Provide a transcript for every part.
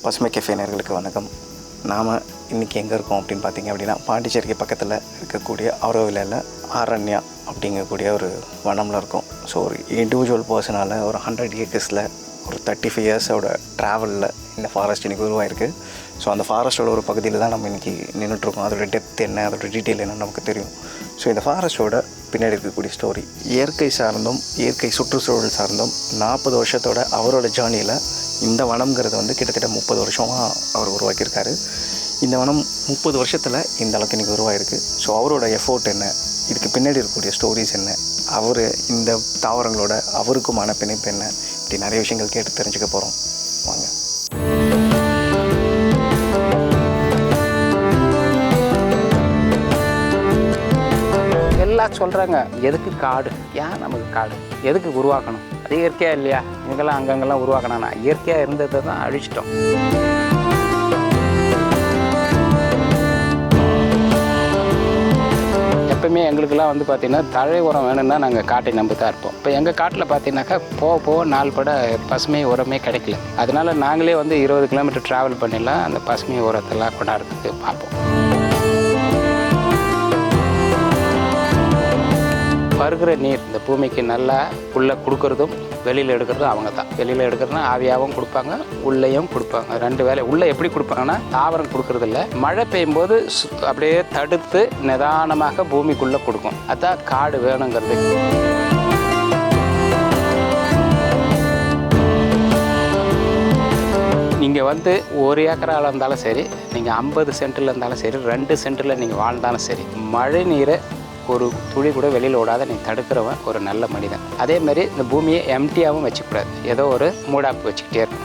பசுமை கெஃபே நேயர்களுக்கு வணக்கம். நாம் இன்றைக்கி எங்கே இருக்கோம் அப்படின்னு பார்த்தீங்க அப்படின்னா, பாண்டிச்சேரிக்கு பக்கத்தில் இருக்கக்கூடிய ஆரோவில்லில் ஆரண்யா அப்படிங்கக்கூடிய ஒரு வனமில் இருக்கும். ஸோ ஒரு இண்டிவிஜுவல் பர்சனால் ஒரு 100 ஏக்கர்ஸில் ஒரு 35 இயர்ஸோட ட்ராவலில் இந்த ஃபாரஸ்ட் இன்றைக்கி உருவாயிருக்கு. ஸோ அந்த ஃபாரஸ்ட்டோட ஒரு பகுதியில் தான் நம்ம இன்றைக்கி நின்றுட்டுருக்கோம். அதோட டெப்த் என்ன, அதோட டீட்டெயில் என்னன்னு நமக்கு தெரியும். ஸோ இந்த ஃபாரஸ்ட்டோட பின்னாடி இருக்கக்கூடிய ஸ்டோரி, இயற்கை சார்ந்தும் இயற்கை சுற்றுச்சூழல் சார்ந்தும் 40 வருஷத்தோட அவரோட ஜேர்னியில் இந்த வனம்ங்கிறது வந்து கிட்டத்தட்ட 30 வருஷமாக அவர் உருவாக்கியிருக்காரு. இந்த வனம் 30 வருஷத்தில் இந்த அளவுக்கு இன்றைக்கி உருவாயிருக்கு. ஸோ அவரோட எஃபோர்ட் என்ன, இதுக்கு பின்னாடி இருக்கக்கூடிய ஸ்டோரிஸ் என்ன, அவர் இந்த தாவரங்களோட அவருக்குமான பிணைப்பு என்ன, இப்படி நிறைய விஷயங்கள் கேட்டு தெரிஞ்சுக்க போகிறோம். வாங்க. எல்லாம் சொல்கிறாங்க, எதுக்கு காடு, ஏன் நமக்கு காடு எதுக்கு உருவாக்கணும், அது இயற்கையாக இல்லையா, இங்கெல்லாம் அங்கங்கெல்லாம் உருவாக்கணும்னா இயற்கையாக இருந்ததை தான் அழிச்சிட்டோம். எப்பவுமே எங்களுக்கெல்லாம் வந்து பார்த்திங்கன்னா தழை உரம் வேணும்னா நாங்கள் காட்டை நம்பி தான் இருப்போம். இப்போ எங்கள் காட்டில் பார்த்தீங்கன்னாக்கா போக நாள் பட பசுமை உரமே கிடைக்கல. அதனால நாங்களே வந்து 20 கிலோமீட்டர் ட்ராவல் பண்ணிடலாம் அந்த பசுமை உரத்தெல்லாம் கொண்டாடுறதுக்கு பார்ப்போம். பருகிற நீர் இந்த பூமிக்கு நல்லா உள்ளே கொடுக்கறதும் வெளியில் எடுக்கிறதும் அவங்க தான். வெளியில் எடுக்கிறதுனா ஆவியாகவும் கொடுப்பாங்க, உள்ளேயும் கொடுப்பாங்க. 2 வேலை. உள்ளே எப்படி கொடுப்பாங்கன்னா தாவரம் கொடுக்கறது இல்லை, மழை பெய்யும் போது அப்படியே தடுத்து நிதானமாக பூமிக்குள்ளே கொடுக்கும். அதுதான் காடு வேணுங்கிறது. நீங்கள் வந்து 1 ஏக்கரால் இருந்தாலும் சரி, நீங்கள் 50 சென்டில் இருந்தாலும் சரி, 2 சென்டில் நீங்கள் வாழ்ந்தாலும் சரி, மழை நீரை ஒரு துளி கூட வெளியில் விடாத நீ தடுக்கிறவன் ஒரு நல்ல மனிதன். அதே மாதிரி இந்த பூமியை எம்டியாகவும் வச்சுக்கூடாது, ஏதோ ஒரு மூடாப்பு வச்சுக்கிட்டே இருக்கும்.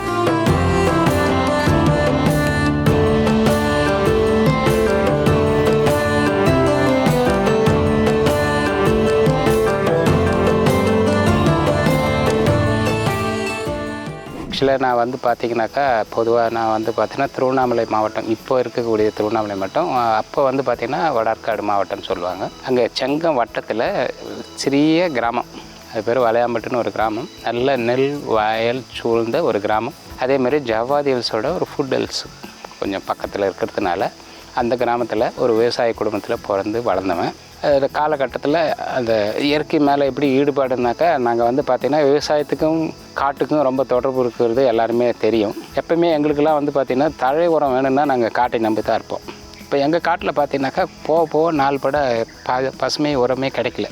ஆக்சுவலாக நான் வந்து பார்த்திங்கனாக்கா பொதுவாக நான் வந்து பார்த்தீங்கன்னா திருவண்ணாமலை மாவட்டம், இப்போ இருக்கக்கூடிய திருவண்ணாமலை மாவட்டம், அப்போ வந்து பார்த்திங்கன்னா வடார்காடு மாவட்டம்னு சொல்லுவாங்க. அங்கே செங்கம் வட்டத்தில் சிறிய கிராமம், அது பேர் வளையாம்பட்டுன்னு ஒரு கிராமம். நல்ல நெல் வயல் சூழ்ந்த ஒரு கிராமம். அதேமாதிரி ஜவ்வாதி ஹில்ஸோட ஒரு ஃபுட் ஹில்ஸ் கொஞ்சம் பக்கத்தில் இருக்கிறதுனால அந்த கிராமத்தில் ஒரு விவசாய குடும்பத்தில் பிறந்து வளர்ந்தவன். அந்த காலகட்டத்தில் அந்த இயற்கை மேலே எப்படி ஈடுபாடுனாக்கா, நாங்கள் வந்து பார்த்திங்கன்னா விவசாயத்துக்கும் காட்டுக்கும் ரொம்ப தொடர்பு இருக்கிறது எல்லாருமே தெரியும். எப்போயுமே எங்களுக்கெல்லாம் வந்து பார்த்திங்கன்னா தழை உரம் வேணும்னா நாங்கள் காட்டை நம்பி தான் இருப்போம். இப்போ எங்கள் காட்டில் பார்த்திங்கனாக்கா போக நாள் பட பசுமை உரமே கிடைக்கல.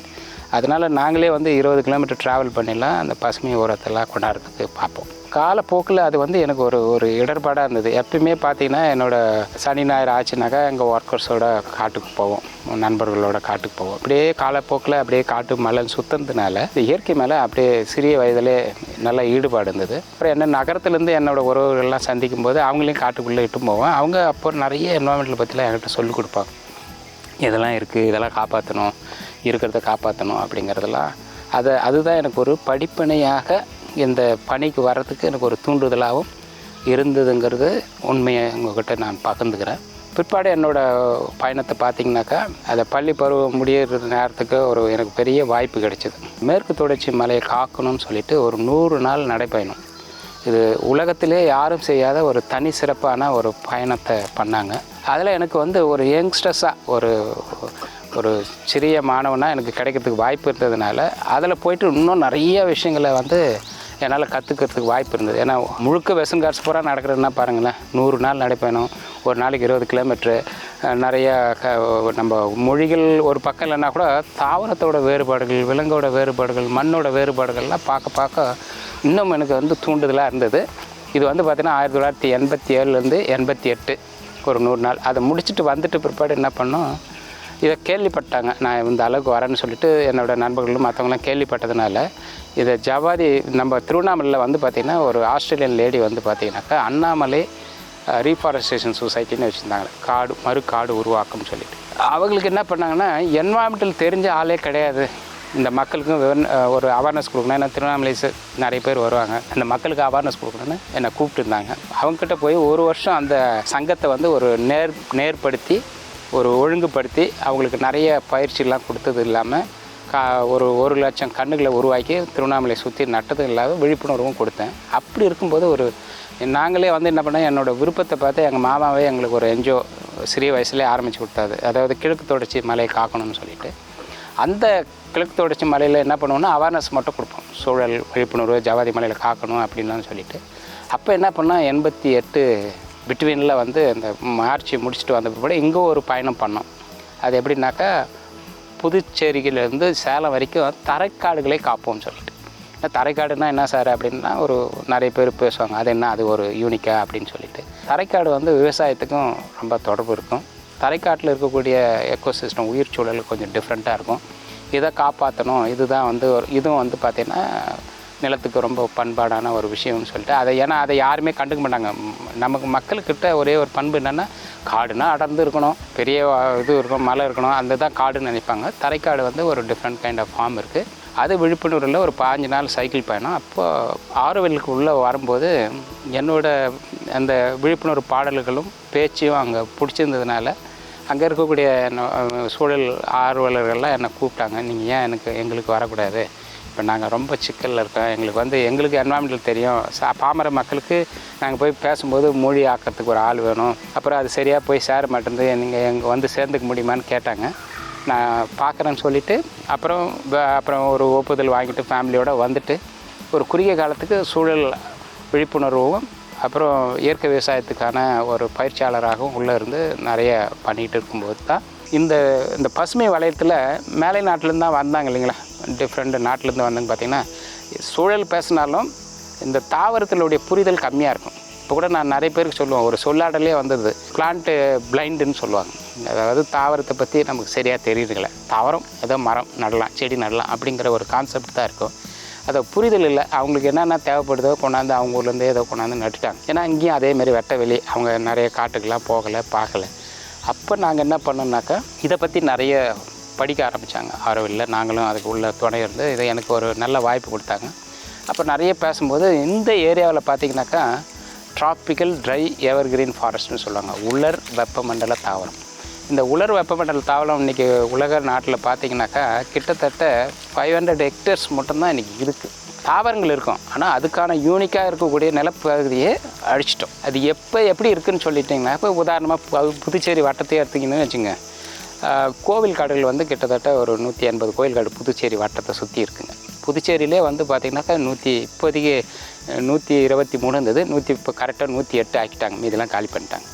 அதனால் நாங்களே வந்து 20 கிலோமீட்டர் ட்ராவல் பண்ணிடலாம் அந்த பசுமை உரத்தெல்லாம் கொண்டாடுறதுக்கு பார்ப்போம். காலப்போக்கில் அது வந்து எனக்கு ஒரு இடர்பாடாக இருந்தது. எப்பயுமே பார்த்திங்கன்னா என்னோடய சனி ஞாயிறு ஆச்சுனாக்கா எங்கள் ஒர்க்கர்ஸோட காட்டுக்கு போவோம், நண்பர்களோட காட்டுக்கு போவோம். அப்படியே காலப்போக்கில் அப்படியே காட்டு மலை சுத்தறதுனால இயற்கை மேலே அப்படியே சிறிய வயதிலே நல்லா ஈடுபாடு இருந்தது. அப்புறம் என்ன நகரத்துலேருந்து என்னோடய உறவுகள்லாம் சந்திக்கும் போது அவங்களையும் காட்டுக்குள்ளே இட்டு போவேன். அவங்க அப்போ நிறைய என்வாமெண்டல் பற்றிலாம் என்கிட்ட சொல்லிக் கொடுப்பாங்க. இதெல்லாம் இருக்குது, இதெல்லாம் காப்பாற்றணும், இருக்கிறத காப்பாற்றணும் அப்படிங்கிறதெல்லாம். அதுதான் எனக்கு ஒரு படிப்பனையாக இந்த பணிக்கு வர்றதுக்கு எனக்கு ஒரு தூண்டுதலாகவும் இருந்ததுங்கிறது உண்மையை உங்கள்கிட்ட நான் பகிர்ந்துக்கிறேன். பிற்பாடு என்னோடய பயணத்தை பார்த்திங்கனாக்கா, அதை பள்ளி பருவம் முடியிற நேரத்துக்கு எனக்கு பெரிய வாய்ப்பு கிடைச்சிது. மேற்கு தொடர்ச்சி மலையை காக்கணும்னு சொல்லிட்டு ஒரு 100 நாள் நடைப்பயணம். இது உலகத்திலே யாரும் செய்யாத ஒரு தனி சிறப்பான ஒரு பயணத்தை பண்ணாங்க. அதில் எனக்கு வந்து ஒரு யங்ஸ்டர்ஸாக ஒரு சிறிய மாணவனாக எனக்கு கிடைக்கிறதுக்கு வாய்ப்பு இருந்ததுனால அதில் போய்ட்டு இன்னும் நிறைய விஷயங்களை வந்து என்னால் கற்றுக்கிறதுக்கு வாய்ப்பு இருந்தது. ஏன்னா முழுக்க வெஸ்டர்ன் காட்ஸ் பூரா நடக்கிறதுனா பாருங்களேன், 100 நாள் நடைப்பயணம், ஒரு நாளைக்கு 20 கிலோமீட்ரு, நிறைய நம்ம மொழிகள் ஒரு பக்கம் இல்லைன்னா கூட தாவரத்தோட வேறுபாடுகள், விலங்கோட வேறுபாடுகள், மண்ணோட வேறுபாடுகள்லாம் பார்க்க இன்னும் எனக்கு வந்து தூண்டுதலாக இருந்தது. இது வந்து பார்த்திங்கன்னா 1987 88 ஒரு 100 நாள். அதை முடிச்சுட்டு வந்துட்டு பிற்பாடு என்ன பண்ணோம், இதை கேள்விப்பட்டாங்க, நான் இந்த அளவுக்கு வரேன்னு சொல்லிட்டு என்னோடய நண்பர்களும் மற்றவங்களாம் கேள்விப்பட்டதுனால இதை ஜவ்வாதி நம்ம திருவண்ணாமலையில் வந்து பார்த்திங்கன்னா ஒரு ஆஸ்திரேலியன் லேடி வந்து பார்த்திங்கனாக்கா அண்ணாமலை ரீஃபாரஸ்டேஷன் சொசைட்டின்னு வச்சுருந்தாங்க, மறு காடு உருவாக்கம்னு சொல்லிட்டு. அவங்களுக்கு என்ன பண்ணாங்கன்னா, என்வாயன்மெண்டல் தெரிஞ்ச ஆளே கிடையாது, இந்த மக்களுக்கும் ஒரு அவேர்னஸ் கொடுக்கணும். ஏன்னா திருவண்ணாமலை நிறைய பேர் வருவாங்க, அந்த மக்களுக்கு அவேர்னஸ் கொடுக்கணுன்னு என்னை கூப்பிட்டுருந்தாங்க. அவங்ககிட்ட போய் 1 வருஷம் அந்த சங்கத்தை வந்து ஒரு நேர்படுத்தி ஒழுங்குபடுத்தி அவங்களுக்கு நிறைய பயிற்சியெல்லாம் கொடுத்தது இல்லாமல் ஒரு 1 லட்சம் கன்றுகளை உருவாக்கி திருவண்ணாமலை சுற்றி நட்டது இல்லாத விழிப்புணர்வும் கொடுத்தேன். அப்படி இருக்கும்போது ஒரு நாங்களே வந்து என்ன பண்ணோம், என்னோடய விருப்பத்தை பார்த்து எங்கள் மாமாவே எங்களுக்கு ஒரு என்ஜிஓ சிறிய வயசுலேயே ஆரம்பித்து கொடுத்தாது. அதாவது கிழக்கு தொடர்ச்சி மலையை காக்கணும்னு சொல்லிட்டு, அந்த கிழக்கு தொடர்ச்சி மலையில் என்ன பண்ணுவோம்னா அவேர்னஸ் மட்டும் கொடுப்போம். சூழல் விழிப்புணர்வு ஜவாதி மலையில் காக்கணும் அப்படின்லாம் சொல்லிட்டு. அப்போ என்ன பண்ணால் 88 பிட்வீனில் வந்து அந்த மார்ச் முடிச்சுட்டு வந்த பிற்பாடு இங்கே ஒரு பயணம் பண்ணோம். அது எப்படின்னாக்கா, புதுச்சேரியிலேருந்து சேலம் வரைக்கும் தரைக்காடுகளை காப்போம்னு சொல்லிட்டு. தரைக்காடுனா என்ன சார் அப்படின்னா, ஒரு நிறைய பேர் பேசுவாங்க, அது என்ன, அது ஒரு யூனிக்கா அப்படின்னு சொல்லிட்டு. தரைக்காடு வந்து விவசாயத்துக்கும் ரொம்ப தொடர்பு இருக்கும். தரைக்காட்டில் இருக்கக்கூடிய எக்கோசிஸ்டம் உயிர் சூழல் கொஞ்சம் டிஃப்ரெண்ட்டாக இருக்கும். இதை காப்பாற்றணும், இதுதான் வந்து இதுவும் வந்து பார்த்திங்கன்னா நிலத்துக்கு ரொம்ப பண்பாடான ஒரு விஷயம்னு சொல்லிட்டு அதை, ஏன்னா அதை யாருமே கண்டுக்க மாட்டாங்க. நமக்கு மக்கள்கிட்ட ஒரே ஒரு பண்பு என்னென்னா, காடுனா அடர்ந்து இருக்கணும், பெரிய இது இருக்கணும், மலை இருக்கணும், அந்த தான் காடுன்னு நினைப்பாங்க. தரைக்காடு வந்து ஒரு டிஃப்ரெண்ட் கைண்ட் ஆஃப் ஃபார்ம் இருக்குது. அது விழிப்புணர்வில் ஒரு 15 நாள் சைக்கிள் பயணம். அப்போது ஆரோவிலுக்கு உள்ளே வரும்போது என்னோடய அந்த விழிப்புணர்வு பாடல்களும் பேச்சையும் அங்கே பிடிச்சிருந்ததுனால அங்கே இருக்கக்கூடிய சூழல் ஆர்வலர்கள்லாம் என்னை கூப்பிட்டாங்க. நீங்கள் ஏன் எங்களுக்கு வரக்கூடாது, இப்போ நாங்கள் ரொம்ப சிக்கலில் இருக்கோம், எங்களுக்கு என்வாயன்மெண்டல் தெரியும், பாமர மக்களுக்கு நாங்கள் போய் பேசும்போது மொழி ஆக்கிறதுக்கு ஒரு ஆள் வேணும், அப்புறம் அது சரியாக போய் சேர மாட்டேங்குது, நீங்கள் எங்கே வந்து சேர்ந்துக்க முடியுமான்னு கேட்டாங்க. நான் பார்க்குறேன்னு சொல்லிவிட்டு அப்புறம் ஒரு ஒப்புதல் வாங்கிட்டு ஃபேமிலியோடு வந்துட்டு ஒரு குறுகிய காலத்துக்கு சூழல் விழிப்புணர்வும் அப்புறம் இயற்கை விவசாயத்துக்கான ஒரு பயிற்சியாளராகவும் உள்ளே இருந்து நிறைய பண்ணிகிட்டு இருக்கும்போது தான் இந்த பசுமை வளையத்தில் மேலை நாட்டிலேருந்து தான் வந்தாங்க இல்லைங்களா, டிஃப்ரெண்ட் நாட்டிலேருந்து வந்தாங்க. பார்த்திங்கன்னா சூழல் பேசினாலும் இந்த தாவரத்தினுடைய புரிதல் கம்மியாக இருக்கும். இப்போ கூட நான் நிறைய பேருக்கு சொல்லுவேன், ஒரு சொல்லாடலே வந்தது பிளான்ட்டு பிளைண்டுன்னு சொல்லுவாங்க. அதாவது தாவரத்தை பற்றி நமக்கு சரியாக தெரியுதுங்களே, தாவரம் ஏதோ மரம் நடலாம், செடி நடலாம் அப்படிங்கிற ஒரு கான்செப்ட் தான் இருக்கும். அதை புரிதல் இல்லை. அவங்களுக்கு என்னென்ன தேவைப்படுதோ கொண்டாந்து அவங்க ஊர்லேருந்து ஏதோ கொண்டாந்து நட்டுட்டாங்க. ஏன்னா இங்கேயும் அதேமாரி வெட்ட வெளி, அவங்க நிறைய காட்டுக்கெலாம் போகலை, பார்க்கலை. அப்போ நாங்கள் என்ன பண்ணோம்னாக்கா, இதை பற்றி நிறைய படிக்க ஆரம்பித்தாங்க ஆரோவில்ல. நாங்களும் அதுக்கு உள்ள துணை இருந்து இதை எனக்கு ஒரு நல்ல வாய்ப்பு கொடுத்தாங்க. அப்போ நிறைய பேசும்போது இந்த ஏரியாவில் பார்த்திங்கனாக்கா ட்ராபிக்கல் ட்ரை எவர்கிரீன் ஃபாரஸ்ட்னு சொல்லுவாங்க, உலர் வெப்பமண்டல தாவரம். இந்த உலர் வெப்பமண்டல தாவரம் இன்றைக்கி உலக நாட்டில் பார்த்திங்கனாக்கா கிட்டத்தட்ட 500 ஹெக்டேர்ஸ் மட்டும்தான் இன்றைக்கி இருக்குது. தாவரங்கள் இருக்கும், ஆனால் அதுக்கான யூனிக்காக இருக்கக்கூடிய நிலப்பகுதியை அழிச்சிட்டோம். அது எப்படி இருக்குதுன்னு சொல்லிட்டிங்கன்னா, இப்போ உதாரணமாக புதுச்சேரி வட்டத்தையே எடுத்திங்கன்னு வச்சுங்க, கோவில் காடுகள் வந்து கிட்டத்தட்ட ஒரு 180 கோவில் காடு புதுச்சேரி வட்டத்தை சுற்றி இருக்குங்க. புதுச்சேரியிலே வந்து பார்த்திங்கனாக்கா இப்போதைக்கு 123 இருந்தது, இப்போ கரெக்டாக 108 ஆக்கிட்டாங்க, மீதெல்லாம் காலி பண்ணிட்டாங்க.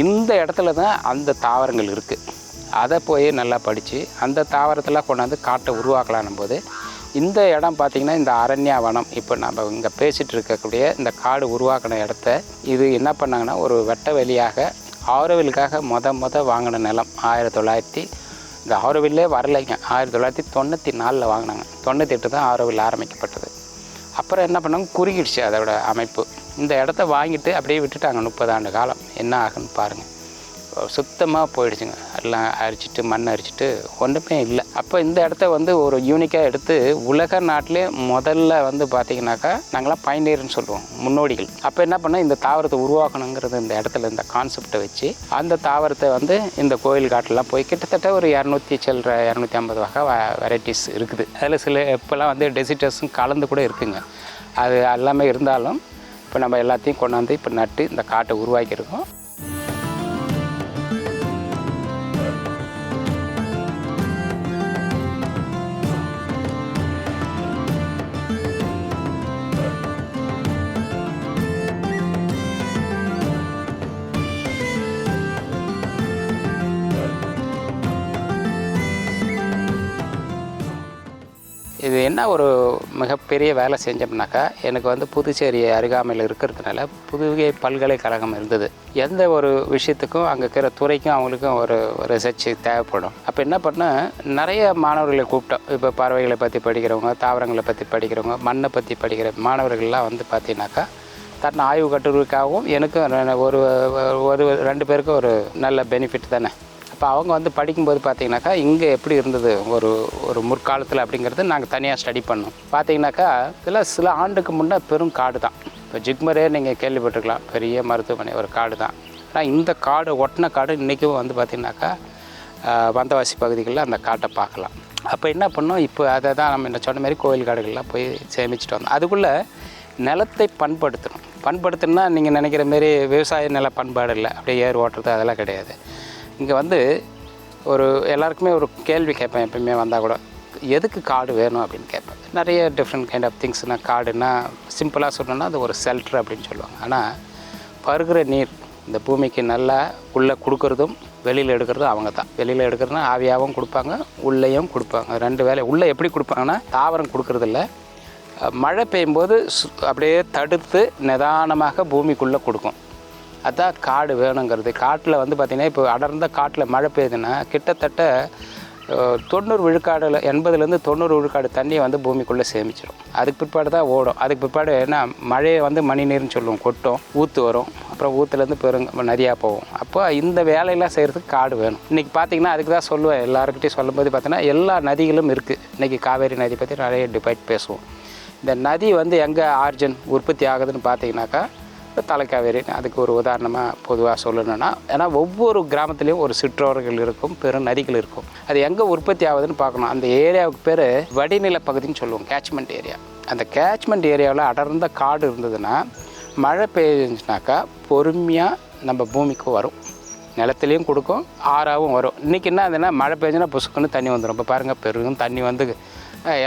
இந்த இடத்துல தான் அந்த தாவரங்கள் இருக்குது. அதை போய் நல்லா படித்து அந்த தாவரத்தெல்லாம் கொண்டாந்து காட்டை உருவாக்கலான்னும் போது இந்த இடம் பார்த்திங்கன்னா இந்த அரண்யா வனம், இப்போ நம்ம இங்கே பேசிகிட்டு இருக்கக்கூடிய இந்த காடு உருவாக்கின இடத்த இது என்ன பண்ணாங்கன்னா ஒரு வெட்ட வெளியாக ஆரோவிலுக்காக மொத வாங்கின நிலம் 1900 இந்த ஆரோவில்லே வரலைங்க, 1994 வாங்கினாங்க. 98 தான் ஆரோவில் ஆரம்பிக்கப்பட்டது. அப்புறம் என்ன பண்ணாங்க, குறுகிடுச்சு அதோட அமைப்பு. இந்த இடத்த வாங்கிட்டு அப்படியே விட்டுட்டாங்க 30 ஆண்டு காலம். என்ன ஆகுன்னு பாருங்கள், சுத்தமாக போயிடுச்சுங்க. எல்லாம் அரிச்சிட்டு மண் அரிச்சிட்டு ஒன்றுமே இல்லை. அப்போ இந்த இடத்த வந்து ஒரு யூனிக்காக எடுத்து உலக நாட்டிலே முதல்ல வந்து பார்த்திங்கனாக்கா நாங்களாம் பயனீர்னு சொல்லுவோம், முன்னோடிகள். அப்போ என்ன பண்ணால் இந்த தாவரத்தை உருவாக்கணுங்கிறது இந்த இடத்துல இந்த கான்செப்டை வச்சு அந்த தாவரத்தை வந்து இந்த கோயில் காட்டெல்லாம் போய் கிட்டத்தட்ட ஒரு 250 வகை வெரைட்டிஸ் இருக்குது. அதில் சில இப்போல்லாம் வந்து டெசிட்டர்ஸும் கலந்து கூட இருக்குங்க. அது எல்லாமே இருந்தாலும் இப்போ நம்ம எல்லாத்தையும் கொண்டாந்து இப்போ நட்டு இந்த காட்டை உருவாக்கியிருக்கோம். இது என்ன ஒரு மிகப்பெரிய வேலை செஞ்சோம்னாக்கா, எனக்கு வந்து புதுச்சேரி அருகாமையில் இருக்கிறதுனால புதுகை பல்கலைக்கழகம் இருந்தது. எந்த ஒரு விஷயத்துக்கும் அங்கே இருக்கிற துறைக்கும் அவங்களுக்கும் ஒரு ரிசர்ச் தேவைப்படும். அப்போ என்ன பண்ணால் நிறைய மாணவர்களை கூப்பிட்டோம். இப்போ பறவைகளை பற்றி படிக்கிறவங்க, தாவரங்களை பற்றி படிக்கிறவங்க, மண்ணை பற்றி படிக்கிற மாணவர்கள்லாம் வந்து பார்த்தீங்கன்னாக்கா தன் ஆய்வு கட்டுரைக்காகவும் எனக்கும் ஒரு 2 பேருக்கும் ஒரு நல்ல பெனிஃபிட் தானே. இப்போ அவங்க வந்து படிக்கும்போது பார்த்திங்கனாக்கா இங்கே எப்படி இருந்தது ஒரு முற்காலத்தில் அப்படிங்கிறது நாங்கள் தனியாக ஸ்டடி பண்ணோம். பார்த்திங்கனாக்கா இதில் சில ஆண்டுக்கு முன்னே பெரும் காடு தான். இப்போ ஜிக்மரே நீங்கள் கேள்விப்பட்டிருக்கலாம், பெரிய மருத்துவமனை ஒரு காடு தான். ஆனால் இந்த காடு ஒட்டின காடு இன்றைக்கும் வந்து பார்த்திங்கனாக்கா வந்தவாசி பகுதிகளில் அந்த காட்டை பார்க்கலாம். அப்போ என்ன பண்ணோம், இப்போ அதை தான் நம்ம சொன்ன மாதிரி கோயில் காடுகள்லாம் போய் சேமிச்சுட்டு வந்தோம். அதுக்குள்ளே நிலத்தை பண்படுத்தணும். பண்படுத்தணும்னா நீங்கள் நினைக்கிற மாரி விவசாய நில பண்பாடு இல்லை, அப்படியே ஏர் ஓட்டுறது அதெல்லாம் கிடையாது. இங்கே வந்து ஒரு எல்லாருக்குமே ஒரு கேள்வி கேட்பேன் எப்பயுமே வந்தால் கூட, எதுக்கு காடு வேணும் அப்படின்னு கேட்பேன். நிறைய டிஃப்ரெண்ட் கைண்ட் ஆஃப் திங்ஸ்னால் காடுன்னா சிம்பிளாக சொல்லணும்னா அது ஒரு ஷெல்டர் அப்படின்னு சொல்லுவாங்க. ஆனால் பருகிற நீர் இந்த பூமிக்கு நல்லா உள்ளே கொடுக்குறதும் வெளியில் எடுக்கிறதும் அவங்க தான். வெளியில் எடுக்கிறதுனா ஆவியாகவும் கொடுப்பாங்க, உள்ளேயும் கொடுப்பாங்க. 2 வேலை. உள்ளே எப்படி கொடுப்பாங்கன்னா தாவரம் கொடுக்குறதில்ல, மழை பெய்யும்போது அப்படியே தடுத்து நிதானமாக பூமிக்குள்ளே கொடுக்கும். அதுதான் காடு வேணுங்கிறது. காட்டில் வந்து பார்த்திங்கன்னா இப்போ அடர்ந்த காட்டில் மழை பெய்யுதுன்னா கிட்டத்தட்ட 90 விழுக்காடில் 80லேருந்து 90 விழுக்காடு தண்ணியை வந்து பூமிக்குள்ளே சேமிச்சிடும். அதுக்கு பிற்பாடு தான் ஓடும். அதுக்கு பிற்பாடு என்ன மழையை வந்து மணி நீர்னு சொல்லுவோம், கொட்டும், ஊற்று வரும், அப்புறம் ஊற்றுலேருந்து நதியாக போகும். அப்போ இந்த வேலையெல்லாம் செய்கிறதுக்கு காடு வேணும். இன்றைக்கி பார்த்திங்கன்னா அதுக்கு தான் சொல்லுவேன், எல்லாருக்கிட்டையும் சொல்லும்போது பார்த்தீங்கன்னா எல்லா நதிகளும் இருக்குது. இன்றைக்கி காவேரி நதி பற்றி நிறைய டிபேட் பேசுவோம். இந்த நதி வந்து எங்கே ஆர்ஜின் உற்பத்தி ஆகுதுன்னு பார்த்தீங்கன்னாக்கா தலைக்காவேரி. அதுக்கு ஒரு உதாரணமாக பொதுவாக சொல்லணும்னா, ஏன்னா ஒவ்வொரு கிராமத்துலேயும் ஒரு சிற்றோர்கள் இருக்கும், பெரும் நதிகள் இருக்கும். அது எங்கே உற்பத்தி ஆகுதுன்னு பார்க்கணும். அந்த ஏரியாவுக்கு பேர் வடிநில பகுதின்னு சொல்லுவோம், கேட்ச்மெண்ட் ஏரியா. அந்த கேட்ச்மெண்ட் ஏரியாவில் அடர்ந்த காடு இருந்ததுன்னா மழை பெய்ஞ்சுனாக்கா பொறுமையாக நம்ம பூமிக்கு வரும், நிலத்துலேயும் கொடுக்கும், ஆறாவும் வரும். இன்றைக்கி என்ன அதுன்னா மழை பெய்ஞ்சுன்னா புசுக்குன்னு தண்ணி வந்துடும். இப்போ பாருங்கள், பெரும் தண்ணி வந்து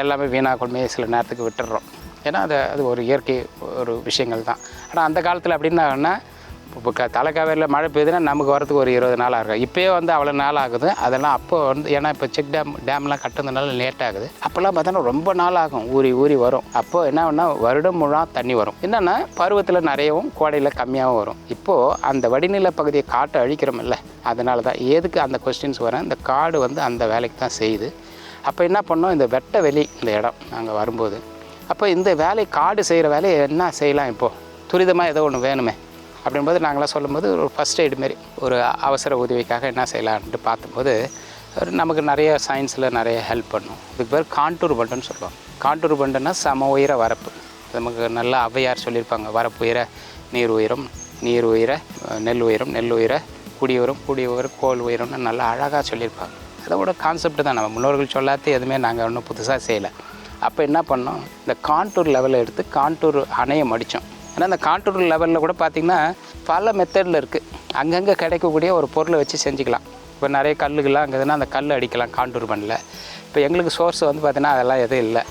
எல்லாமே வீணாக கொண்டு சில நேரத்துக்கு விட்டுடுறோம். ஏன்னா அது ஒரு இயற்கை ஒரு விஷயங்கள் தான். ஆனால் அந்த காலத்தில் அப்படின்னா இப்போ தலைக்காவேரியில் மழை பெய்யுதுன்னா நமக்கு வரதுக்கு ஒரு 20 நாள் ஆகும். இப்போயே வந்து அவ்வளோ நாள் ஆகுது. அதெல்லாம் அப்போ வந்து ஏன்னா இப்போ செக் டேம்லாம் கட்டுறதுனால லேட் ஆகுது. அப்போல்லாம் பார்த்தோன்னா ரொம்ப நாள் ஆகும், ஊறி வரும். அப்போது என்ன பண்ணால் வருடம் முழுவதும் தண்ணி வரும். என்னென்னா பருவத்தில் நிறையவும் கோடையில் கம்மியாகவும் வரும். இப்போது அந்த வடிநில பகுதியை காட்டை அழிக்கிறோமில்ல, அதனால தான் எதுக்கு அந்த கொஸ்டின்ஸ் வரேன். இந்த காடு வந்து அந்த வேலைக்கு தான் செய்யுது. அப்போ என்ன பண்ணோம், இந்த வெட்ட வெளி இந்த இடம் நாங்கள் வரும்போது, அப்போ இந்த வேலை காடு செய்கிற வேலையை என்ன செய்யலாம், இப்போது துரிதமாக ஏதோ ஒன்று வேணுமே அப்படின்போது நாங்களாம் சொல்லும்போது ஒரு ஃபஸ்ட் எய்டு மாரி ஒரு அவசர உதவிக்காக என்ன செய்யலான்ட்டு பார்க்கும்போது நமக்கு நிறைய சயின்ஸில் நிறைய ஹெல்ப் பண்ணும். இதுக்கு பேர் கான்டூர் பண்டுன்னு சொல்லுவாங்க. கான்டூர் பண்டுன்னா சம உயர வரப்பு. நமக்கு நல்லா ஔவையார் சொல்லியிருப்பாங்க, வரப்பு உயர நீர் உயரம், நீர் உயர நெல் உயரம், நெல் உயர குடி உயரம், குடி உயர கோல் உயரம்னு நல்லா அழகாக சொல்லியிருப்பாங்க. அதோட கான்செப்ட் தான், நம்ம முன்னோர்கள் சொல்லாத எதுவுமே நாங்கள் ஒன்றும் புதுசாக செய்யலை. அப்போ என்ன பண்ணோம், இந்த கான்டூர் லெவலில் எடுத்து கான்டூர் அணையை மடித்தோம். ஏன்னா அந்த கான்டூர் லெவலில் கூட பார்த்திங்கன்னா பல மெத்தடில் இருக்குது. அங்கங்கே கிடைக்கக்கூடிய ஒரு பொருளை வச்சு செஞ்சுக்கலாம். இப்போ நிறைய கல்லுகள்லாம் அங்கே அந்த கல் அடிக்கலாம் கான்டூர் மண்ணில். இப்போ எங்களுக்கு சோர்ஸ் வந்து பார்த்திங்கன்னா அதெல்லாம் எதுவும் இல்லை,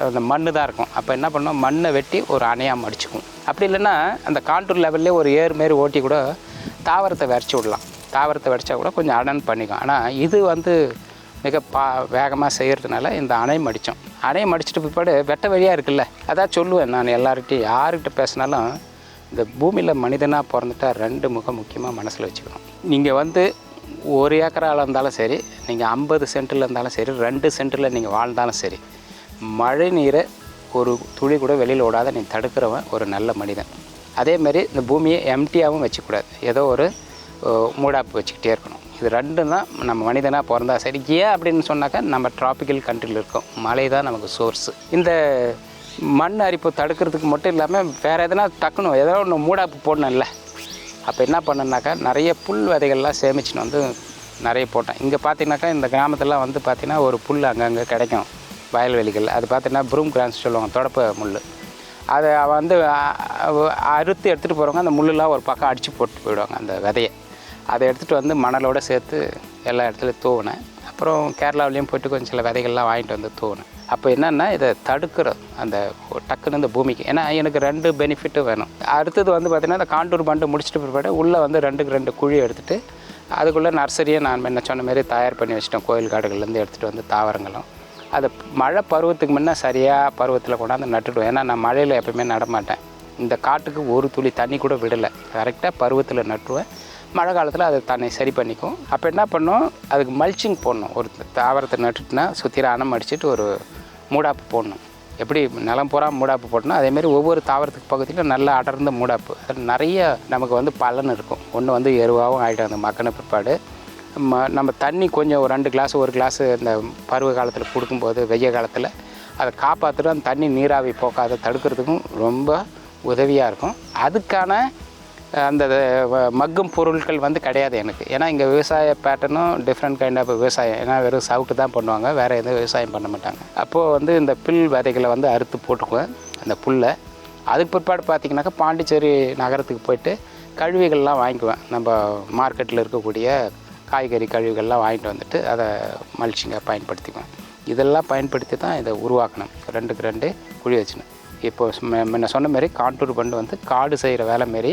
அந்த மண் தான் இருக்கும். அப்போ என்ன பண்ணோம், மண்ணை வெட்டி ஒரு அணையாக மடிச்சுக்கும். அப்படி இல்லைன்னா அந்த கான்டூர் லெவல்லே ஒரு ஏர் மாரி ஓட்டி கூட தாவரத்தை விரைச்சி விடலாம். தாவரத்தை வடித்தா கூட கொஞ்சம் அடன் பண்ணிக்கும். ஆனால் இது வந்து மிக வேகமாக செய்கிறதுனால இந்த அணை மடித்தோம். அணையை மடிச்சிட்டு பிற்பாடு வெட்ட வழியாக இருக்குல்ல, அதான் சொல்லுவேன் நான் எல்லார்கிட்டையும், யார்கிட்ட பேசினாலும் இந்த பூமியில் மனிதனாக பிறந்துட்டா 2 முக்கியமாக மனசில் வச்சுக்கணும். நீங்கள் வந்து 1 ஏக்கரால் இருந்தாலும் சரி, நீங்கள் 50 சென்ட்டில் இருந்தாலும் சரி, 2 சென்ட்டில் நீங்கள் வாழ்ந்தாலும் சரி, மழை நீரை ஒரு துளி கூட வெளியில் விடாத நீ தடுக்கிறவன் ஒரு நல்ல மனிதன். அதேமாரி இந்த பூமியை எம்டியாகவும் வச்சுக்கூடாது, ஏதோ ஒரு மூடாப்பு வச்சுக்கிட்டே இருக்கணும். இது 2 தான் நம்ம மனிதனாக பிறந்தா சரி. ஏன் அப்படின்னு சொன்னாக்கா நம்ம ட்ராபிக்கல் கண்ட்ரியில் இருக்கோம், மழை தான் நமக்கு சோர்ஸு. இந்த மண் அரிப்பு தடுக்கிறதுக்கு மட்டும் இல்லாமல் வேறு எதனா டக்குன்னு ஏதோ ஒன்று மூடாப்பு போடணும் இல்லை. அப்போ என்ன பண்ணேன்னாக்கா நிறைய புல் விதைகள்லாம் சேமிச்சுன்னு வந்து நிறைய போட்டேன். இங்கே பார்த்தீங்கன்னாக்கா இந்த கிராமத்துலாம் வந்து பார்த்திங்கன்னா ஒரு புல் அங்கங்கே கிடைக்கும் வயல்வெளிகள். அது பார்த்திங்கன்னா ப்ரூம் கிரான்ஸ் சொல்லுவாங்க, தொடப்ப முள். அதை வந்து அறுத்து எடுத்துகிட்டு போகிறவங்க அந்த முள்ளெலாம் ஒரு பக்கம் அடித்து போட்டு போயிடுவாங்க அந்த விதையை. அதை எடுத்துகிட்டு வந்து மணலோடு சேர்த்து எல்லா இடத்துலையும் தூவினேன். அப்புறம் கேரளாவிலையும் போய்ட்டு கொஞ்சம் சில விதைகள்லாம் வாங்கிட்டு வந்து தூவினேன். அப்போ என்னென்னா இதை தடுக்கிற அந்த டக்குன்னு இந்த பூமிக்கு, ஏன்னா எனக்கு 2 பெனிஃபிட்டும் வேணும். அடுத்தது வந்து பார்த்திங்கன்னா இந்த கான்டூர் பண்டு முடிச்சுட்டு பிற்பாடு உள்ளே வந்து 2க்கு 2 குழி எடுத்துகிட்டு அதுக்குள்ளே நர்சரியை நான் என்ன சொன்ன மாரி தயார் பண்ணி வச்சிட்டேன். கோயில் காடுகள்லேருந்து எடுத்துகிட்டு வந்து தாவரங்களும் அது மழை பருவத்துக்கு முன்னே சரியாக பருவத்தில் கொண்டாந்து நட்டுடுவேன். ஏன்னா நான் மழையில் எப்போயுமே நடமாட்டேன். இந்த காட்டுக்கு ஒரு துளி தண்ணி கூட விடலை, கரெக்டாக பருவத்தில் நட்டுருவேன். மழை காலத்தில் அதை தன்னை சரி பண்ணிக்கும். அப்போ என்ன பண்ணோம், அதுக்கு மல்ச்சிங் போடணும். ஒரு தாவரத்தை நட்டுட்டுனா சுற்றிர அணம் அடிச்சுட்டு ஒரு மூடாப்பு போடணும். எப்படி நிலம் பூரா மூடாப்பு போட்டணும், அதேமாரி ஒவ்வொரு தாவரத்துக்கு பக்கத்துலையும் நல்லா அடர்ந்த மூடாப்பு. அது நிறைய நமக்கு வந்து பலன் இருக்கும். ஒன்று வந்து எருவாகவும் ஆகிடும் அந்த மக்கின பிற்பாடு. நம்ம தண்ணி கொஞ்சம் ஒரு 2 கிளாஸ் 1 கிளாஸ் இந்த பருவ காலத்தில் கொடுக்கும்போது வெய்ய காலத்தில் அதை காப்பாற்றிட்டு அந்த தண்ணி நீராவி போக்காத தடுக்கிறதுக்கும் ரொம்ப உதவியாக இருக்கும். அதுக்கான அந்த மக்கும் பொருட்கள் வந்து கிடையாது எனக்கு. ஏன்னா இங்கே விவசாய பேட்டர்னும் டிஃப்ரெண்ட் கைண்ட் ஆஃப் விவசாயம். ஏன்னா வெறும் சவுட்டு தான் பண்ணுவாங்க, வேறு எதுவும் விவசாயம் பண்ண மாட்டாங்க. அப்போது வந்து இந்த புல் விதைகளை வந்து அறுத்து போட்டுக்குவேன் அந்த புல்லை. அதுக்கு பிற்பாடு பார்த்திங்கனாக்கா பாண்டிச்சேரி நகரத்துக்கு போயிட்டு கழிவுகள்லாம் வாங்கிக்குவேன். நம்ம மார்க்கெட்டில் இருக்கக்கூடிய காய்கறி கழிவுகள்லாம் வாங்கிட்டு வந்துட்டு அதை மல்ச்சிங்காக பயன்படுத்திக்குவேன். இதெல்லாம் பயன்படுத்தி தான் இதை உருவாக்கணும். 2க்கு 2 குழி வச்சுனேன். இப்போ முன்ன சொன்ன மாரி கான்டூர் பண்டு வந்து காடு செய்கிற வேலை மாரி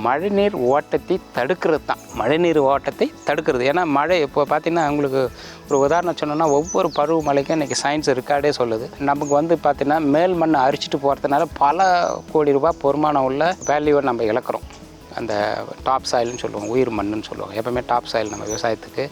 மழைநீர் ஓட்டத்தை தடுக்கிறது தான். மழைநீர் ஓட்டத்தை தடுக்கிறது. ஏன்னா மழை இப்போ பார்த்திங்கன்னா உங்களுக்கு ஒரு உதாரணம் சொன்னோன்னா, ஒவ்வொரு பருவமழைக்கும் இன்றைக்கி சயின்ஸ் ரெக்கார்டே சொல்லுது. நமக்கு வந்து பார்த்திங்கன்னா மேல் மண்ணை அரிச்சிட்டு போகிறதுனால பல கோடி ரூபாய் பொறுமானம் உள்ள வேல்யூவை நம்ம இழக்கிறோம். அந்த டாப் சாயில்னு சொல்லுவோம், உயிர் மண்ணுன்னு சொல்லுவோம். எப்போவுமே டாப் சாயில் நம்ம விவசாயத்துக்கு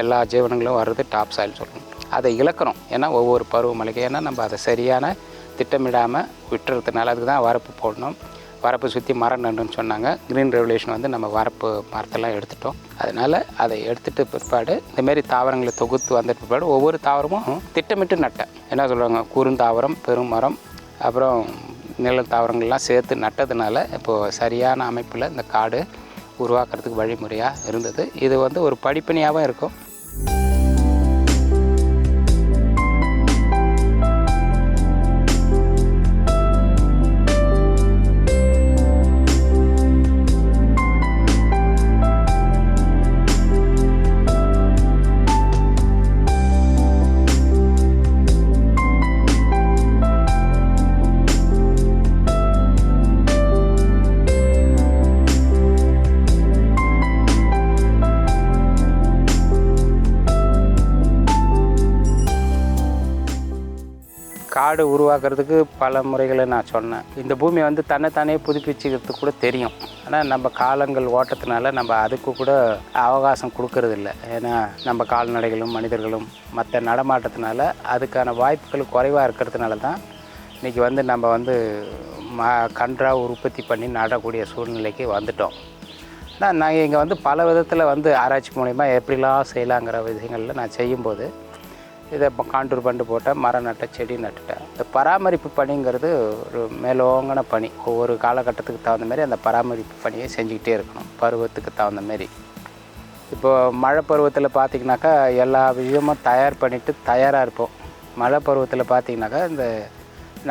எல்லா ஜீவனங்களும் வர்றது டாப் சாயில் சொல்லுவோம். அதை இழக்கிறோம். ஏன்னா ஒவ்வொரு பருவமழைக்கு ஏன்னா நம்ம அதை சரியான திட்டமிடாமல் விட்டுறதுனால. அதுக்கு தான் வரப்பு போடணும், வரப்பு சுற்றி மரம் நடுன்னு சொன்னாங்க. க்ரீன் ரெவல்யூஷன் வந்து நம்ம வரப்பு மரத்தெல்லாம் எடுத்துட்டோம். அதனால் அதை எடுத்துகிட்டு பிற்பாடு இந்தமாரி தாவரங்களை தொகுத்து வந்த பிற்பாடு ஒவ்வொரு தாவரமும் திட்டமிட்டு நட்டேன். என்ன சொல்லுவாங்க, குறுந்தாவரம், பெருமரம், அப்புறம் நிழல் தாவரங்கள்லாம் சேர்த்து நட்டதுனால இப்போது சரியான அமைப்பில் இந்த காடு உருவாக்குறதுக்கு வழிமுறையாக இருந்தது. இது வந்து ஒரு படிப்பணியாகவும் இருக்கும். காடு உருவாக்குறதுக்கு பல முறைகளை நான் சொன்னேன். இந்த பூமியை வந்து தன்னைத்தானே புதுப்பிச்சுக்கிறதுக்கு கூட தெரியும். ஆனால் நம்ம காலங்கள் ஓட்டத்தினால நம்ம அதுக்கு கூட அவகாசம் கொடுக்கறதில்ல. ஏன்னா நம்ம கால்நடைகளும் மனிதர்களும் மற்ற நடமாட்டத்தினால அதுக்கான வாய்ப்புகள் குறைவாக இருக்கிறதுனால தான் இன்றைக்கி வந்து நம்ம வந்து கன்றாக உற்பத்தி பண்ணி நடக்கூடிய சூழ்நிலைக்கு வந்துட்டோம். ஆனால் நான் இங்கே வந்து பல விதத்தில் வந்து ஆராய்ச்சி மூலயமா எப்படிலாம் செய்யலாங்கிற விஷயங்களில் நான் செய்யும்போது இதை இப்போ கான்டூர் பண்டு போட்டேன், மரம் நட்டேன், செடி நட்டுட்டேன். இந்த பராமரிப்பு பணிங்கிறது ஒரு மேலோங்கின பணி. ஒவ்வொரு காலகட்டத்துக்கு தகுந்த மாதிரி அந்த பராமரிப்பு பணியை செஞ்சுக்கிட்டே இருக்கணும், பருவத்துக்கு தகுந்த மாரி. இப்போது மழை பருவத்தில் பார்த்திங்கனாக்கா எல்லா விஷயமும் தயார் பண்ணிவிட்டு தயாராக இருப்போம். மழை பருவத்தில் பார்த்திங்கனாக்கா இந்த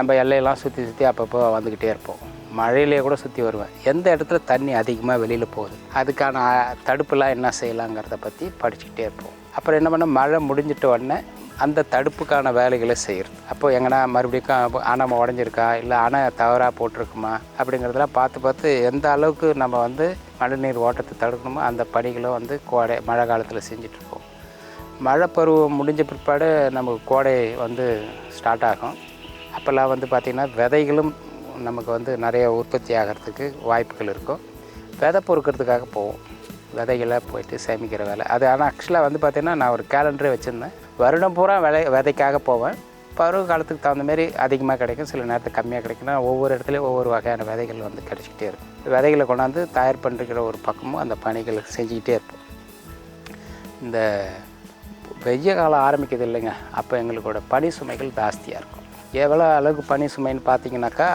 நம்ம எல்லையெல்லாம் சுற்றி அப்பப்போ வந்துக்கிட்டே இருப்போம். மழையிலே கூட சுற்றி வருவேன். எந்த இடத்துல தண்ணி அதிகமாக வெளியில் போகுது, அதுக்கான தடுப்புலாம் என்ன செய்யலாங்கிறத பற்றி படிச்சுக்கிட்டே இருப்போம். அப்புறம் என்ன பண்ண, மழை முடிஞ்சிட்ட உடனே அந்த தடுப்புக்கான வேலைகளை செய்கிறது. அப்போ எங்கன்னா மறுபடியும் அணை உடஞ்சிருக்கா, இல்லை அணை தவறாக போட்டிருக்குமா அப்படிங்கிறதெல்லாம் பார்த்து எந்த அளவுக்கு நம்ம வந்து மழைநீர் ஓட்டத்தை தடுக்கணுமோ அந்த பணிகளை வந்து மழை காலத்தில் செஞ்சிட்ருப்போம். மழை பருவம் முடிஞ்ச பிற்பாடு நமக்கு கோடை வந்து ஸ்டார்ட் ஆகும். அப்போல்லாம் வந்து பார்த்திங்கன்னா விதைகளும் நமக்கு வந்து நிறைய உற்பத்தி ஆகிறதுக்கு வாய்ப்புகள் இருக்கும். விதை பொறுக்கிறதுக்காக போவோம், விதைகளை போயிட்டு சேமிக்கிற வேலை அது. ஆனால் ஆக்சுவலாக வந்து பார்த்திங்கன்னா நான் ஒரு கேலண்டரே வச்சுருந்தேன். வருடம் பூரா விதைக்காக போவேன். பருவ காலத்துக்கு தகுந்த மாரி அதிகமாக கிடைக்கும், சில நேரத்துக்கு கம்மியாக கிடைக்குன்னா ஒவ்வொரு இடத்துலையும் ஒவ்வொரு வகையான விதைகள் வந்து கிடச்சிக்கிட்டே இருக்கும். விதைகளை கொண்டாந்து தயார் பண்ணுற ஒரு பக்கமும் அந்த பணிகளை செஞ்சுக்கிட்டே இருப்போம். இந்த வெய்ய காலம் ஆரம்பிக்கிறது இல்லைங்க, அப்போ எங்களுக்கோட பனி சுமைகள் ஜாஸ்தியாக இருக்கும். எவ்வளோ அளவுக்கு பனி சுமைன்னு பார்த்தீங்கன்னாக்கா,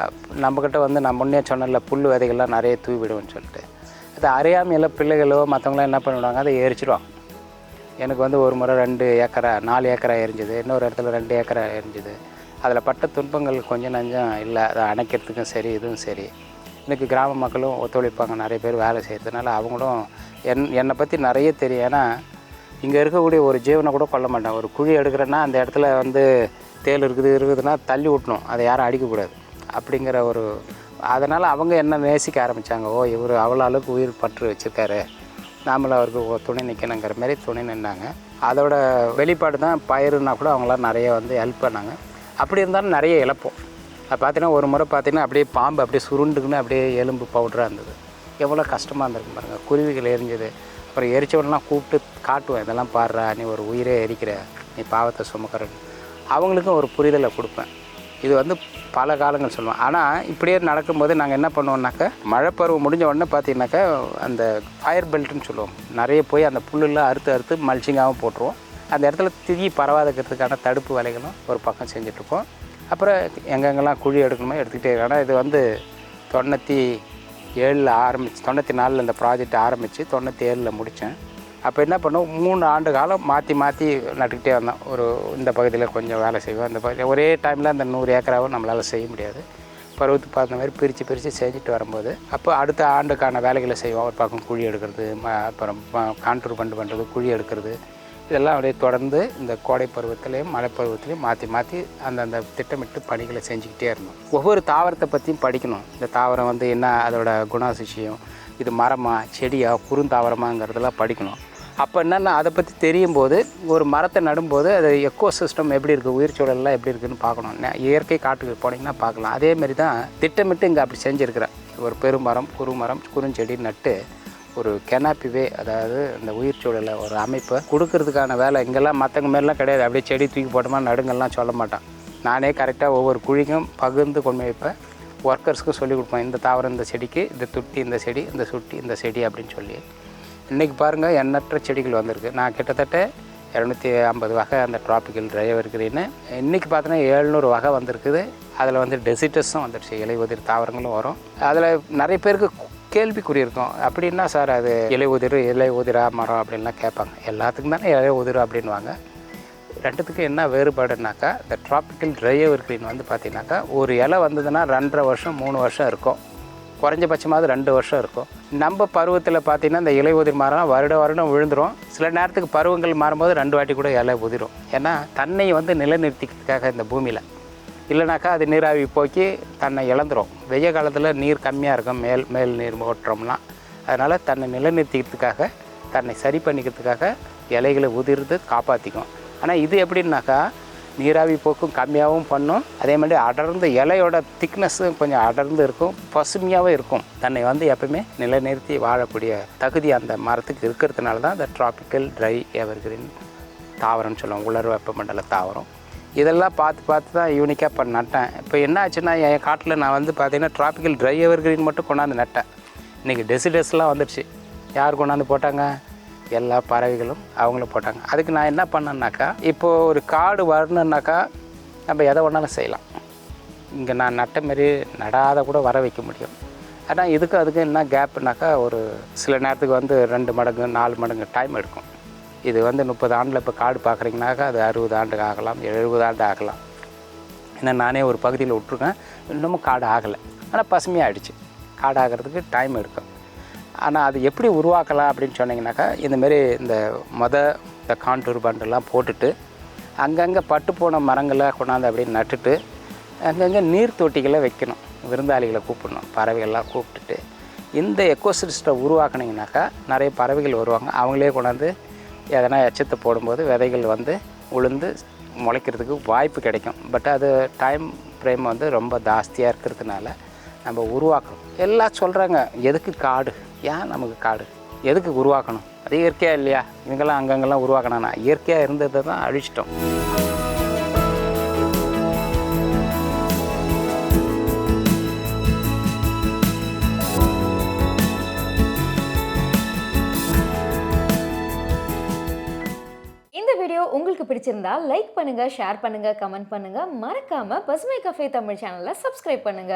நம்மக்கிட்ட வந்து நான் முன்னே சொன்னல புல் விதைகள்லாம் நிறைய தூவி விடுவேன்னு சொல்லிட்டு, அது அறியாமையில் பிள்ளைகளோ மற்றவங்களாம் என்ன பண்ணிவிடுவாங்க, அதை எரிச்சிடுவாங்க. எனக்கு வந்து ஒரு முறை 2 ஏக்கரா 4 ஏக்கரா எரிஞ்சுது, இன்னொரு இடத்துல 2 ஏக்கரா எரிஞ்சுது. அதில் பட்ட துன்பங்கள் கொஞ்சம் நஞ்சம் இல்லை. அதை அணைக்கிறதுக்கும் சரி இதுவும் சரி. எனக்கு கிராம மக்களும் ஒத்துழைப்பாங்க, நிறைய பேர் வேலை செய்கிறதுனால அவங்களும் என்னை பற்றி நிறைய தெரியும். ஏன்னா இங்கே இருக்கக்கூடிய ஒரு ஜீவனை கூட கொல்ல மாட்டேன். ஒரு குழி எடுக்கிறேன்னா அந்த இடத்துல வந்து தேல் இருக்குதுன்னா தள்ளி விட்டணும், அதை யாரும் அடிக்கக்கூடாது அப்படிங்கிற ஒரு அதனால் அவங்க என்ன நேசிக்க ஆரம்பித்தாங்க. ஓ இவர் அவ்வளோ அளவுக்கு உயிர் பற்று வச்சுருக்காரு, நாமளும் அவருக்கு துணை நிற்கணுங்கிற மாதிரி துணை நின்னாங்க. அதோட வெளிப்பாடு தான் பயிருன்னா கூட அவங்களாம் நிறைய வந்து ஹெல்ப் பண்ணாங்க. அப்படி இருந்தாலும் நிறைய இழப்போம். அது பார்த்தீங்கன்னா ஒரு முறை பார்த்தீங்கன்னா அப்படியே பாம்பு அப்படியே சுருண்டுக்குன்னு அப்படியே எலும்பு பவுடராக இருந்தது. எவ்வளோ கஷ்டமாக இருந்திருக்கு பாருங்கள். குருவிகள் எரிஞ்சது. அப்புறம் எரிச்சவனெலாம் கூப்பிட்டு காட்டுவேன், இதெல்லாம் பாடுறா, நீ ஒரு உயிரே எரிக்கிற, நீ பாவத்தை சுமக்கிறன்னு. அவங்களுக்கும் ஒரு புரிதலை கொடுப்பேன். இது வந்து பல காலங்கள் சொல்லுவேன். ஆனால் இப்படியே நடக்கும்போது நாங்கள் என்ன பண்ணுவோம்னாக்கா, மழை பருவம் முடிஞ்ச உடனே பார்த்தீங்கன்னாக்கா அந்த ஃபயர் பெல்ட்டுன்னு சொல்லுவோம், நிறைய போய் அந்த புல்லெல்லாம் அறுத்து மல்ச்சிங்காகவும் போட்டுருவோம். அந்த இடத்துல தீ பரவாதக்கிறதுக்கான தடுப்பு வேலைகளும் ஒரு பக்கம் செஞ்சிட்ருப்போம். அப்புறம் எங்கெங்கெல்லாம் குழி எடுக்கணுமோ எடுத்துக்கிட்டே இருக்கோம். ஆனால் இது வந்து 97 ஆரம்பிச்சு 94 இந்த ப்ராஜெக்ட் ஆரம்பித்து 97 முடித்தேன். அப்போ என்ன பண்ணுவோம், 3 ஆண்டு காலம் மாற்றி நட்டுக்கிட்டே வந்தோம். இந்த பகுதியில் கொஞ்சம் வேலை செய்வோம், இந்த பகுதியில் ஒரே டைமில் அந்த 100 ஏக்கராவும் நம்மளால் செய்ய முடியாது. பருவத்துக்கு பார்த்த மாதிரி பிரித்து செஞ்சுட்டு வரும்போது அப்போ அடுத்த ஆண்டுக்கான வேலைகளை செய்வோம். ஒரு பக்கம் குழி எடுக்கிறது, அப்புறம் கான்டூர் பண்ணுறது, குழி எடுக்கிறது, இதெல்லாம் அப்படியே தொடர்ந்து இந்த கோடை பருவத்துலேயும் மழை பருவத்துலேயும் மாற்றி அந்தந்த திட்டமிட்டு பணிகளை செஞ்சுக்கிட்டே இருந்தோம். ஒவ்வொரு தாவரத்தை பற்றியும் படிக்கணும். இந்த தாவரம் வந்து என்ன, அதோட குணாதிசயம், இது மரமா செடியா குறுந்தாவரமாங்கிறதெல்லாம் படிக்கணும். அப்போ என்னென்னா அதை பற்றி தெரியும் போது ஒரு மரத்தை நடும்போது அது எக்கோ சிஸ்டம் எப்படி இருக்குது, உயிர் சூழல்லாம் எப்படி இருக்குதுன்னு பார்க்கணும். இயற்கை காட்டுக்கு போனீங்கன்னா பார்க்கலாம். அதேமாரி தான் திட்டமிட்டு இங்கே அப்படி செஞ்சுருக்கிறேன். ஒரு பெருமரம், குறுமரம், குறுஞ்செடி நட்டு ஒரு கெனாப்பிவே, அதாவது இந்த உயிர் சூழலை ஒரு அமைப்பை கொடுக்கறதுக்கான வேலை இங்கெல்லாம் மற்றவங்க மாரிலாம் கிடையாது. அப்படியே செடி தூக்கி போட்டோமா நடுங்கள்லாம் சொல்ல மாட்டான். நானே கரெக்டாக ஒவ்வொரு குழிக்கும் பகிர்ந்து கொண்டு வைப்பேன். ஒர்க்கர்ஸ்க்கும் சொல்லிக் கொடுப்பேன். இந்த தாவரம் இந்த செடிக்கு, இந்த துட்டி இந்த செடி, இந்த சுட்டி இந்த செடி அப்படின்னு சொல்லி. இன்றைக்கி பாருங்கள் எண்ணற்ற செடிகள் வந்திருக்கு. நான் கிட்டத்தட்ட 250 வகை அந்த ட்ராபிக்கல் ட்ரைவர் கிரீனு. இன்றைக்கி பார்த்தோன்னா 700 வகை வந்திருக்குது. அதில் வந்து டெசிட்டஸும் வந்துடுச்சு, இலை உதிர் தாவரங்களும் வரும். அதில் நிறைய பேருக்கு கேள்விக்குறி இருக்கும். அப்படின்னா சார் அது இலை உதிரா மரம் அப்படின்லாம் கேட்பாங்க. எல்லாத்துக்கும் தானே இலை உதிர் அப்படின்வாங்க. ரெண்டுத்துக்கும் என்ன வேறுபாடுனாக்கா, இந்த ட்ராபிக்கல் ட்ரைவர் கிரீன் வந்து பார்த்திங்கனாக்கா ஒரு இலை வந்ததுன்னா 2.5 வருஷம் 3 வருஷம் இருக்கும். குறைஞ்சபட்சமாவது 2 வருஷம் இருக்கும். நம்ம பருவத்தில் பார்த்திங்கன்னா இந்த இலை உதிர் மரம் வருடம் விழுந்துடும். சில நேரத்துக்கு பருவங்கள் மாறும்போது 2 வாட்டி கூட இலை உதிரும். ஏன்னா தன்னை வந்து நிலைநிறுத்திக்கிறதுக்காக இந்த பூமியில். இல்லைனாக்கா அது நீராவி போக்கி தன்னை இழந்துடும். வெய்ய காலத்தில் நீர் கம்மியாக இருக்கும், மேல் நீர் ஓட்டுறோம்லாம். அதனால் தன்னை நிலைநிறுத்திக்கிறதுக்காக, தன்னை சரி பண்ணிக்கிறதுக்காக இலைகளை உதிர்ந்து காப்பாற்றிக்கும். ஆனால் இது எப்படின்னாக்கா நீராவி போக்கும் கம்மியாகவும் பண்ணும். அதே மாதிரி அடர்ந்த இலையோட திக்னஸ்ஸும் கொஞ்சம் அடர்ந்து இருக்கும், பசுமையாகவும் இருக்கும். தன்னை வந்து எப்பவுமே நிலைநிறுத்தி வாழக்கூடிய தகுதி அந்த மரத்துக்கு இருக்கிறதுனால தான் இந்த ட்ராபிக்கல் ட்ரை எவர்கிரீன் தாவரம்னு சொல்லுவோம், உலர் வெப்பமண்டல தாவரம். இதெல்லாம் பார்த்து தான் யூனிக்காக இப்போ நட்டேன். இப்போ என்ன ஆச்சுன்னா என் காட்டில் நான் வந்து பார்த்திங்கன்னா ட்ராபிக்கல் ட்ரை எவர்கிரீன் மட்டும் கொண்டாந்து நட்டேன். இன்றைக்கி டெசிடஸ்லாம் வந்துடுச்சு. யார் கொண்டாந்து போட்டாங்க? எல்லா பறவைகளும் அவங்களும் போட்டாங்க. அதுக்கு நான் என்ன பண்ணேன்னாக்கா, இப்போது ஒரு காடு வரணுன்னாக்கா நம்ம எதை வேணாலும் செய்யலாம். இங்கே நான் நட்ட மாரி நடாத கூட வர வைக்க முடியும். ஆனால் அதுக்கு என்ன கேப்புனாக்கா, ஒரு சில நேரத்துக்கு வந்து 2 மடங்கு 4 மடங்கு டைம் எடுக்கும். இது வந்து 30 ஆண்டில் இப்போ காடு பார்க்குறீங்கனாக்கா அது 60 ஆண்டு ஆகலாம், 70 ஆண்டு ஆகலாம். ஏன்னா நானே ஒரு பகுதியில் விட்ருக்கேன், இன்னமும் காடு ஆகலை. ஆனால் பசுமையாகிடுச்சு. காடு ஆகிறதுக்கு டைம் எடுக்கும். ஆனால் அது எப்படி உருவாக்கலாம் அப்படின்னு சொன்னிங்கனாக்கா, இந்தமாரி இந்த கான்டூர் பண்டெல்லாம் போட்டுட்டு அங்கங்கே பட்டு போன மரங்களை கொண்டாந்து அப்படியே நட்டுட்டு அங்கங்கே நீர் தொட்டிகளை வைக்கணும். விருந்தாளிகளை கூப்பிடணும், பறவைகள்லாம் கூப்பிட்டுட்டு இந்த எக்கோசிஸ்டம் உருவாக்குனீங்கனாக்கா நிறைய பறவைகள் வருவாங்க. அவங்களே கொண்டாந்து எதனா எச்சத்தை போடும்போது விதைகள் வந்து உளுந்து முளைக்கிறதுக்கு வாய்ப்பு கிடைக்கும். பட் அது டைம் ஃப்ரேம் வந்து ரொம்ப ஜாஸ்தியாக இருக்கிறதுனால நம்ம உருவாக்கணும். எல்லாம் சொல்கிறாங்க, எதுக்கு காடு, ஏன் நமக்கு காடு, எதுக்கு உருவாக்கணும், அது இயற்கையாக இல்லையா? இவங்கெல்லாம் அங்கங்கெல்லாம் உருவாக்கணும்னா இயற்கையாக இருந்ததை தான் அழிச்சிட்டோம். இந்த வீடியோ உங்களுக்கு பிடிச்சிருந்தா லைக் பண்ணுங்க, ஷேர் பண்ணுங்க, கமெண்ட் பண்ணுங்க. மறக்காம பசுமை கஃபே தமிழ் சேனலை சப்ஸ்கிரைப் பண்ணுங்க.